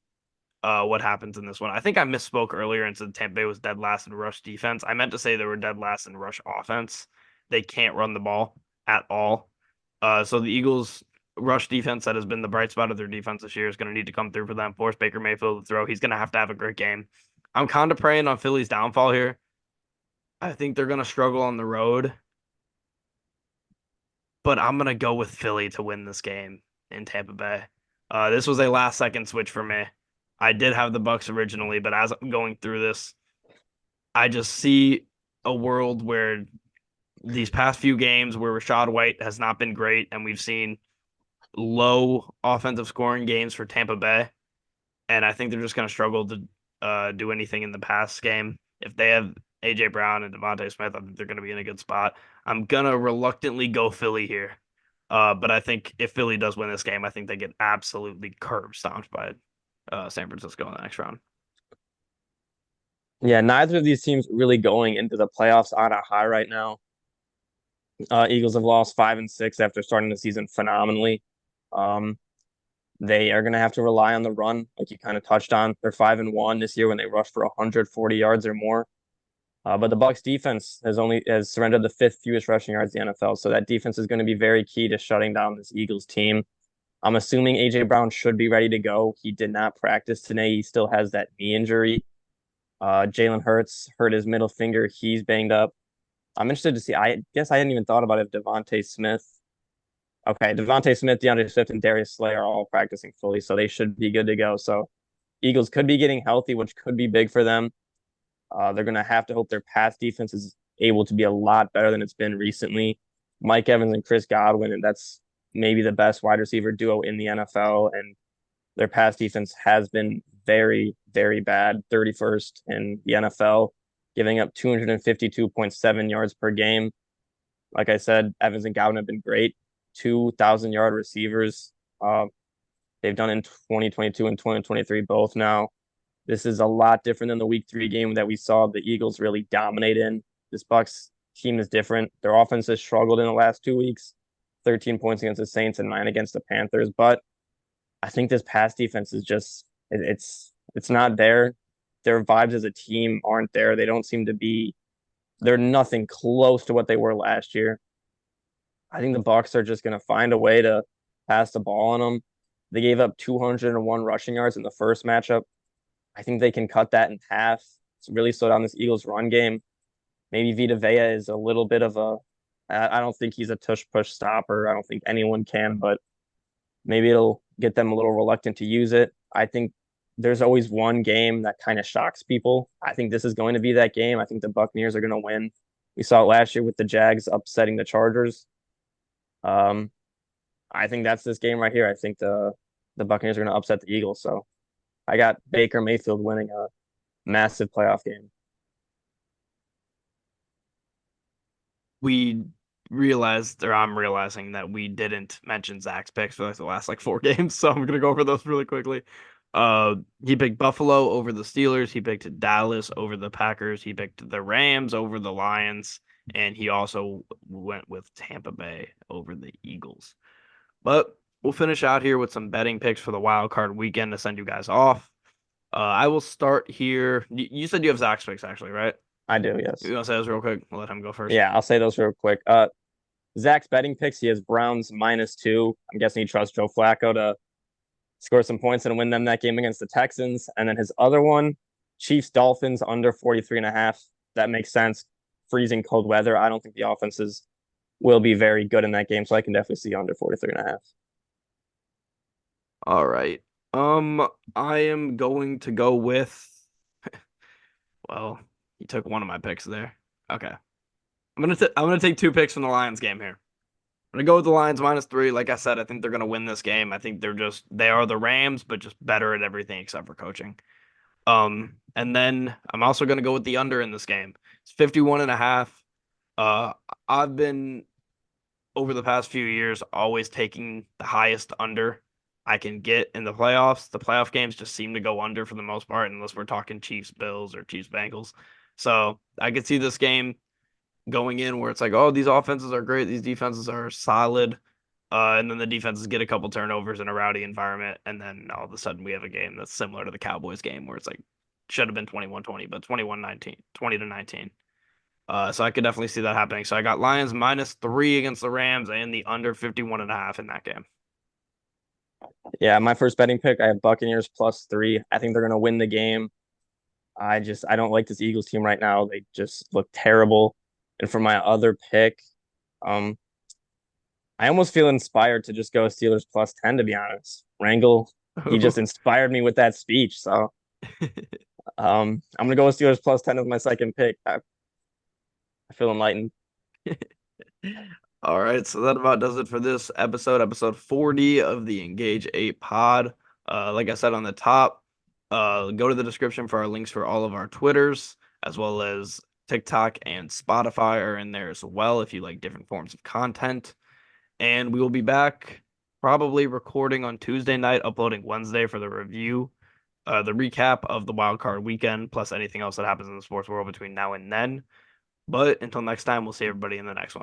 what happens in this one. I think I misspoke earlier and said Tampa Bay was dead last in rush defense. I meant to say they were dead last in rush offense. They can't run the ball at all. So the Eagles rush defense that has been the bright spot of their defense this year is going to need to come through for them, force Baker Mayfield to throw. He's going to have a great game. I'm kind of praying on Philly's downfall here. I think they're going to struggle on the road, but I'm going to go with Philly to win this game in Tampa Bay. This was a last second switch for me. I did have the Bucks originally, but as I'm going through this, I just see a world where these past few games where Rashad White has not been great, and we've seen low offensive scoring games for Tampa Bay, and I think they're just going to struggle to do anything in the pass game. If they have A.J. Brown and Devontae Smith, I think they're going to be in a good spot. I'm going to reluctantly go Philly here. But I think if Philly does win this game, I think they get absolutely curb stomped by San Francisco in the next round. Yeah, neither of these teams really going into the playoffs on a high right now. Eagles have lost 5 and 6 after starting the season phenomenally. They are going to have to rely on the run, like you kind of touched on. They're 5 and 1 this year when they rush for 140 yards or more. But the Bucks defense has surrendered the 5th fewest rushing yards in the NFL. So that defense is going to be very key to shutting down this Eagles team. I'm assuming AJ Brown should be ready to go. He did not practice today. He still has that knee injury. Jalen Hurts hurt his middle finger. He's banged up. I'm interested to see. I guess I hadn't even thought about if Devontae Smith. Okay, Devontae Smith, DeAndre Swift, and Darius Slay are all practicing fully, so they should be good to go. So Eagles could be getting healthy, which could be big for them. They're going to have to hope their pass defense is able to be a lot better than it's been recently. Mike Evans and Chris Godwin, and that's maybe the best wide receiver duo in the NFL. And their pass defense has been very, very bad, 31st in the NFL, giving up 252.7 yards per game. Like I said, Evans and Godwin have been great, 2,000-yard receivers. They've done in 2022 and 2023 both now. This is a lot different than the week 3 game that we saw the Eagles really dominate in. This Bucks team is different. Their offense has struggled in the last 2 weeks, 13 points against the Saints and 9 against the Panthers. But I think this pass defense is just, it's not there. Their vibes as a team aren't there. They don't seem to be, they're nothing close to what they were last year. I think the Bucks are just going to find a way to pass the ball on them. They gave up 201 rushing yards in the first matchup. I think they can cut that in half. It's really slow down this Eagles run game. Maybe Vita Vea is a little bit of I don't think he's a tush push stopper. I don't think anyone can, but maybe it'll get them a little reluctant to use it. I think there's always one game that kind of shocks people. I think this is going to be that game. I think the Buccaneers are going to win. We saw it last year with the Jags upsetting the Chargers. I think that's this game right here. I think the Buccaneers are going to upset the Eagles. So I got Baker Mayfield winning a massive playoff game. We realized, or I'm realizing, that we didn't mention Zach's picks for like the last 4 games, so I'm gonna go over those really quickly. He picked Buffalo over the Steelers. He picked Dallas over the Packers. He picked the Rams over the Lions, and he also went with Tampa Bay over the Eagles. But we'll finish out here with some betting picks for the wild card weekend to send you guys off. I will start here. You said you have Zach's picks, actually, right? I do, yes. You want to say those real quick? We'll let him go first. Yeah, I'll say those real quick. Zach's betting picks, he has Browns -2. I'm guessing he trusts Joe Flacco to score some points and win them that game against the Texans. And then his other one, Chiefs Dolphins under 43.5. That makes sense. Freezing cold weather. I don't think the offenses will be very good in that game, so I can definitely see under 43.5. All right. I am going to go with. Well, you took one of my picks there. Okay. I'm gonna take two picks from the Lions game here. I'm gonna go with the Lions -3. Like I said, I think they're gonna win this game. I think they are the Rams, but just better at everything except for coaching. And then I'm also gonna go with the under in this game. It's 51.5. I've been over the past few years always taking the highest under I can get in the playoffs. The playoff games just seem to go under for the most part, unless we're talking Chiefs Bills or Chiefs Bengals. So I could see this game going in where it's like, oh, these offenses are great, these defenses are solid, and then the defenses get a couple turnovers in a rowdy environment, and then all of a sudden we have a game that's similar to the Cowboys game where it's like should have been 21-20, but 21-19, 20-19. So I could definitely see that happening. So I got Lions -3 against the Rams and the under 51.5 in that game. Yeah, my first betting pick, I have Buccaneers +3. I think they're gonna win the game. I don't like this Eagles team right now. They just look terrible. And for my other pick, um, I almost feel inspired to just go Steelers +10, to be honest. Rangel, he just inspired me with that speech. So I'm gonna go with Steelers +10 as my second pick. I feel enlightened. All right, so that about does it for this episode 40 of the Engage 8 pod. Like I said on the top, go to the description for our links for all of our Twitters, as well as TikTok and Spotify are in there as well if you like different forms of content. And we will be back probably recording on Tuesday night, uploading Wednesday for the review, the recap of the Wildcard weekend, plus anything else that happens in the sports world between now and then. But until next time, we'll see everybody in the next one.